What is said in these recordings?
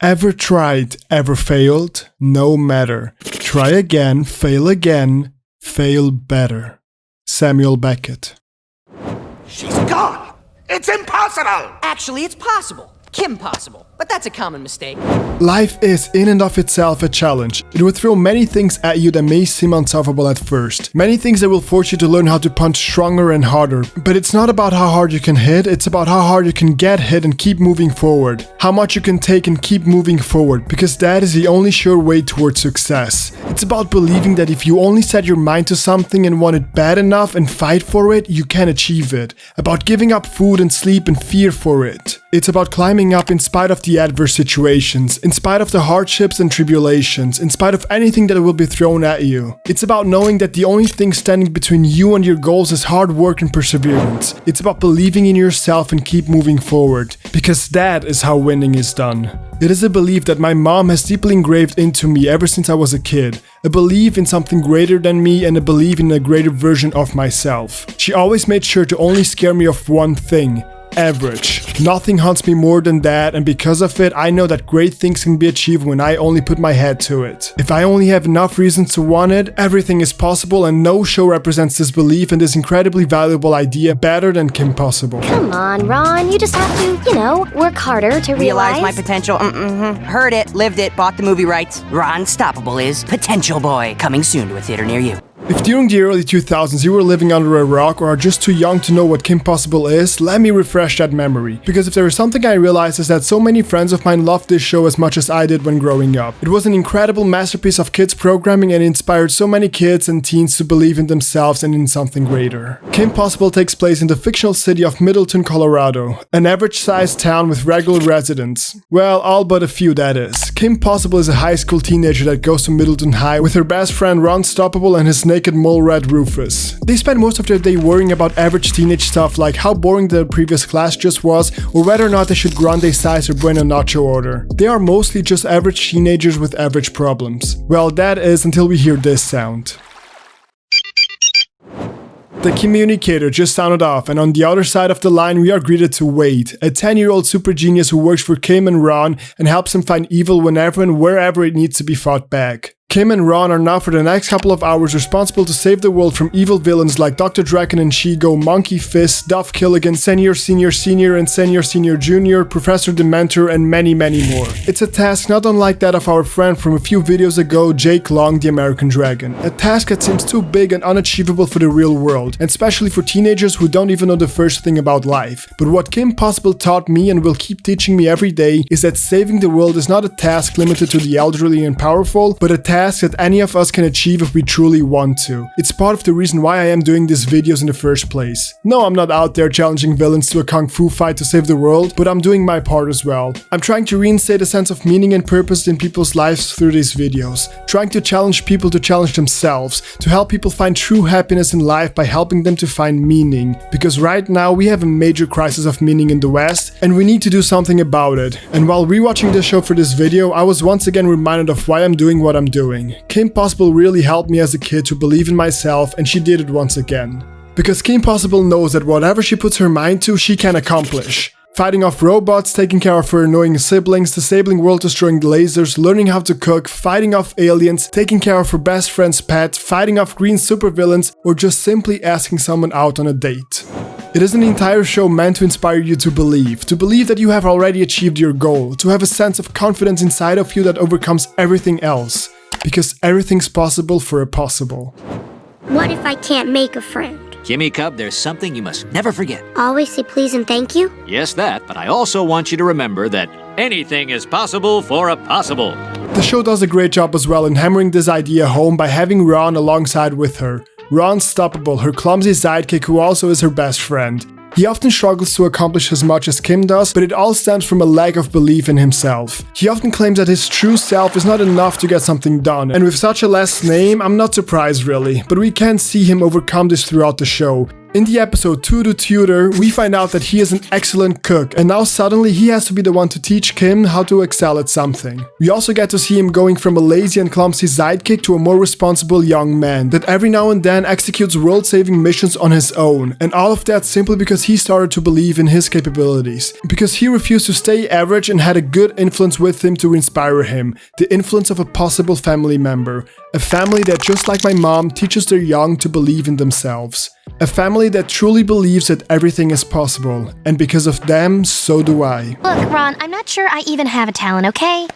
Ever tried, ever failed? No matter. Try again, fail better. Samuel Beckett. She's gone! It's impossible! Actually, it's possible. Kim possible. But that's a common mistake. Life is in and of itself a challenge. It will throw many things at you that may seem unsolvable at first. Many things that will force you to learn how to punch stronger and harder. But it's not about how hard you can hit, it's about how hard you can get hit and keep moving forward. How much you can take and keep moving forward, because that is the only sure way towards success. It's about believing that if you only set your mind to something and want it bad enough and fight for it, you can achieve it. About giving up food and sleep and fear for it. It's about climbing up in spite of the adverse situations, in spite of the hardships and tribulations, in spite of anything that will be thrown at you. It's about knowing that the only thing standing between you and your goals is hard work and perseverance. It's about believing in yourself and keep moving forward, because that is how winning is done. It is a belief that my mom has deeply engraved into me ever since I was a kid. A belief in something greater than me and a belief in a greater version of myself. She always made sure to only scare me of one thing. Average. Nothing haunts me more than that, and because of it, I know that great things can be achieved when I only put my head to it. If I only have enough reasons to want it, everything is possible, and no show represents this belief and this incredibly valuable idea better than Kim Possible. Come on, Ron, you just have to, work harder to realize my potential. Heard it, lived it, bought the movie rights. Ron Stoppable is Potential Boy, coming soon to a theater near you. If during the early 2000s you were living under a rock or are just too young to know what Kim Possible is, let me refresh that memory. Because if there is something I realized is that so many friends of mine loved this show as much as I did when growing up. It was an incredible masterpiece of kids programming and inspired so many kids and teens to believe in themselves and in something greater. Kim Possible takes place in the fictional city of Middleton, Colorado, an average-sized town with regular residents. Well, all but a few, that is. Kim Possible is a high school teenager that goes to Middleton High with her best friend Ron Stoppable and his naked mole rat Rufus. They spend most of their day worrying about average teenage stuff like how boring the previous class just was or whether or not they should grande size or bueno nacho order. They are mostly just average teenagers with average problems. Well, that is until we hear this sound. The communicator just sounded off, and on the other side of the line we are greeted to Wade, a 10-year-old super genius who works for Kim and Ron and helps them find evil whenever and wherever it needs to be fought back. Kim and Ron are now for the next couple of hours responsible to save the world from evil villains like Dr. Drakken and Shego, Monkey Fist, Duff Killigan, Senior Senior Senior and Senior Senior Junior, Professor Dementor, and many more. It's a task not unlike that of our friend from a few videos ago, Jake Long, the American Dragon. A task that seems too big and unachievable for the real world, and especially for teenagers who don't even know the first thing about life. But what Kim Possible taught me and will keep teaching me every day is that saving the world is not a task limited to the elderly and powerful, but a task that any of us can achieve if we truly want to. It's part of the reason why I am doing these videos in the first place. No, I'm not out there challenging villains to a kung fu fight to save the world, but I'm doing my part as well. I'm trying to reinstate a sense of meaning and purpose in people's lives through these videos, trying to challenge people to challenge themselves, to help people find true happiness in life by helping them to find meaning. Because right now we have a major crisis of meaning in the West, and we need to do something about it. And while rewatching this show for this video, I was once again reminded of why I'm doing what I'm doing. Kim Possible really helped me as a kid to believe in myself, and she did it once again. Because Kim Possible knows that whatever she puts her mind to, she can accomplish. Fighting off robots, taking care of her annoying siblings, disabling world-destroying lasers, learning how to cook, fighting off aliens, taking care of her best friend's pet, fighting off green supervillains, or just simply asking someone out on a date. It is an entire show meant to inspire you to believe that you have already achieved your goal, to have a sense of confidence inside of you that overcomes everything else. Because everything's possible for a possible. What if I can't make a friend? Jimmy Cub, there's something you must never forget. Always say please and thank you? Yes, that, but I also want you to remember that anything is possible for a possible. The show does a great job as well in hammering this idea home by having Ron alongside with her. Ron Stoppable, her clumsy sidekick who also is her best friend. He often struggles to accomplish as much as Kim does, but it all stems from a lack of belief in himself. He often claims that his true self is not enough to get something done, and with such a last name, I'm not surprised really, but we can see him overcome this throughout the show. In the episode To the Tutor, we find out that he is an excellent cook, and now suddenly he has to be the one to teach Kim how to excel at something. We also get to see him going from a lazy and clumsy sidekick to a more responsible young man that every now and then executes world-saving missions on his own, and all of that simply because he started to believe in his capabilities. Because he refused to stay average and had a good influence with him to inspire him, the influence of a possible family member. A family that, just like my mom, teaches their young to believe in themselves. A family that truly believes that everything is possible, and because of them, so do I. Look, Ron, I'm not sure I even have a talent, okay?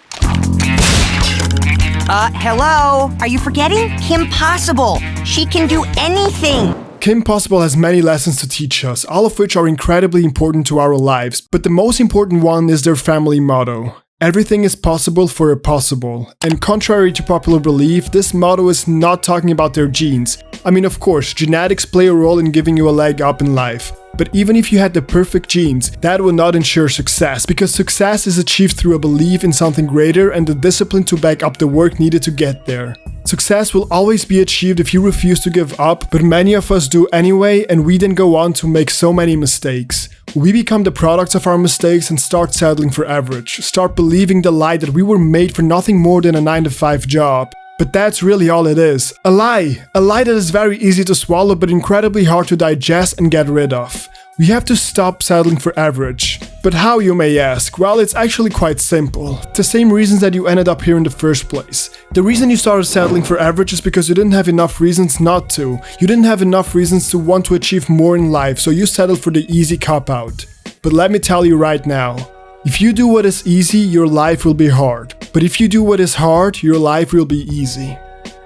Hello? Are you forgetting? Kim Possible. She can do anything. Kim Possible has many lessons to teach us, all of which are incredibly important to our lives, but the most important one is their family motto. Everything is possible for a possible. And contrary to popular belief, this motto is not talking about their genes. I mean, of course, genetics play a role in giving you a leg up in life. But even if you had the perfect genes, that will not ensure success, because success is achieved through a belief in something greater and the discipline to back up the work needed to get there. Success will always be achieved if you refuse to give up, but many of us do anyway, and we then go on to make so many mistakes. We become the products of our mistakes and start settling for average, start believing the lie that we were made for nothing more than a 9-to-5 job. But that's really all it is. A lie that is very easy to swallow but incredibly hard to digest and get rid of. We have to stop settling for average. But how, you may ask? Well, it's actually quite simple. The same reasons that you ended up here in the first place. The reason you started settling for average is because you didn't have enough reasons not to. You didn't have enough reasons to want to achieve more in life, so you settled for the easy cop-out. But let me tell you right now, if you do what is easy, your life will be hard. But if you do what is hard, your life will be easy.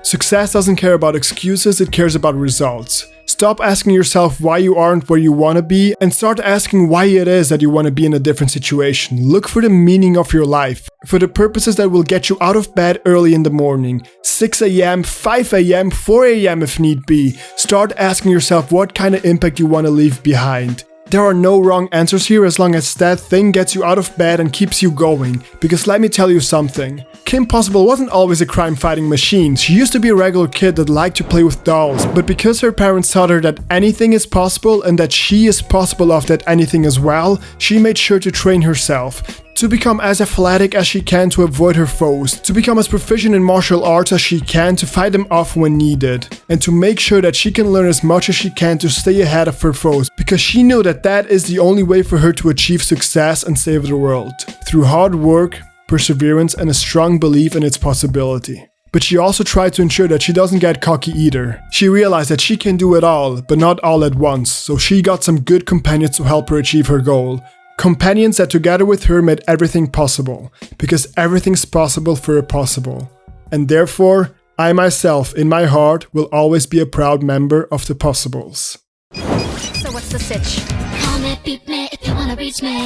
Success doesn't care about excuses, it cares about results. Stop asking yourself why you aren't where you want to be and start asking why it is that you want to be in a different situation. Look for the meaning of your life, for the purposes that will get you out of bed early in the morning. 6 a.m., 5 a.m., 4 a.m. if need be. Start asking yourself what kind of impact you want to leave behind. There are no wrong answers here as long as that thing gets you out of bed and keeps you going. Because let me tell you something. Kim Possible wasn't always a crime-fighting machine. She used to be a regular kid that liked to play with dolls. But because her parents taught her that anything is possible and that she is possible of that anything as well, she made sure to train herself. To become as athletic as she can to avoid her foes, to become as proficient in martial arts as she can to fight them off when needed, and to make sure that she can learn as much as she can to stay ahead of her foes, because she knew that that is the only way for her to achieve success and save the world, through hard work, perseverance, and a strong belief in its possibility. But she also tried to ensure that she doesn't get cocky either. She realized that she can do it all, but not all at once, so she got some good companions to help her achieve her goal. Companions that together with her made everything possible, because everything's possible for a possible. And therefore, I myself, in my heart, will always be a proud member of the Possibles. So what's the sitch? Call me, beat me if you wanna reach me.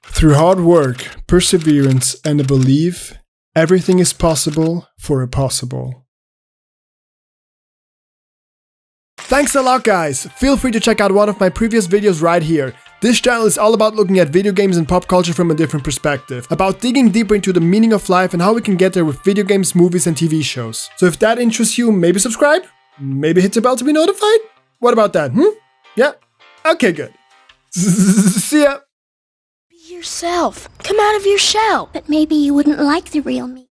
Through hard work, perseverance, and a belief, everything is possible for a possible. Thanks a lot, guys! Feel free to check out one of my previous videos right here. This channel is all about looking at video games and pop culture from a different perspective, about digging deeper into the meaning of life and how we can get there with video games, movies, and TV shows. So if that interests you, maybe subscribe? Maybe hit the bell to be notified? What about that, Yeah? Okay, good. See ya! Be yourself. Come out of your shell. But maybe you wouldn't like the real me.